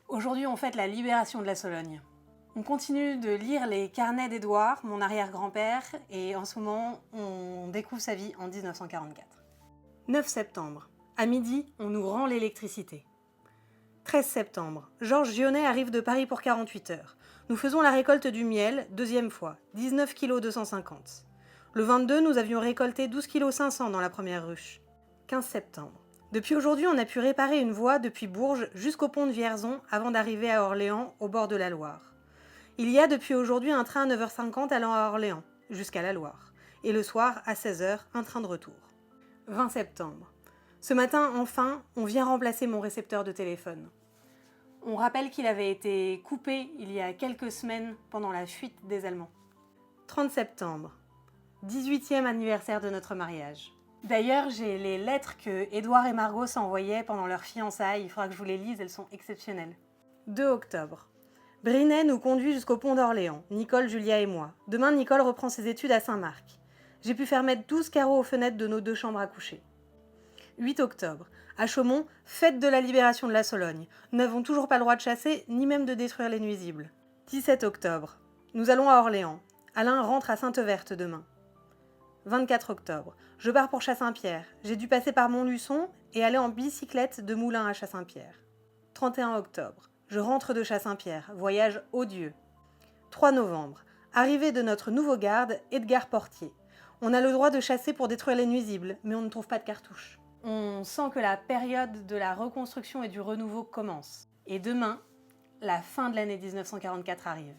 Aujourd'hui, on fête la libération de la Sologne. On continue de lire les carnets d'Édouard, mon arrière-grand-père, et en ce moment, on découvre sa vie en 1944. 9 septembre. À midi, on nous rend l'électricité. 13 septembre. Georges Gionnet arrive de Paris pour 48 heures. Nous faisons la récolte du miel, deuxième fois, 19 kg 250. Le 22, nous avions récolté 12 kg 500 dans la première ruche. 15 septembre. Depuis aujourd'hui, on a pu réparer une voie depuis Bourges jusqu'au pont de Vierzon avant d'arriver à Orléans, au bord de la Loire. Il y a depuis aujourd'hui un train à 9h50 allant à Orléans, jusqu'à la Loire. Et le soir, à 16h, un train de retour. 20 septembre. Ce matin, enfin, on vient remplacer mon récepteur de téléphone. On rappelle qu'il avait été coupé il y a quelques semaines pendant la fuite des Allemands. 30 septembre. 18e anniversaire de notre mariage. D'ailleurs, j'ai les lettres que Édouard et Margot s'envoyaient pendant leur fiançailles. Il faudra que je vous les lise, elles sont exceptionnelles. 2 octobre. Brinet nous conduit jusqu'au pont d'Orléans, Nicole, Julia et moi. Demain, Nicole reprend ses études à Saint-Marc. J'ai pu faire mettre 12 carreaux aux fenêtres de nos 2 chambres à coucher. 8 octobre. À Chaumont, fête de la libération de la Sologne. Nous n'avons toujours pas le droit de chasser, ni même de détruire les nuisibles. 17 octobre. Nous allons à Orléans. Alain rentre à Sainte-Verte demain. 24 octobre. Je pars pour Chassaing-Pierre. J'ai dû passer par Montluçon et aller en bicyclette de Moulins à Chassaing-Pierre. 31 octobre. Je rentre de Chassaing-Pierre. Voyage odieux. 3 novembre. Arrivée de notre nouveau garde, Edgar Portier. On a le droit de chasser pour détruire les nuisibles, mais on ne trouve pas de cartouches. On sent que la période de la reconstruction et du renouveau commence. Et demain, la fin de l'année 1944 arrive.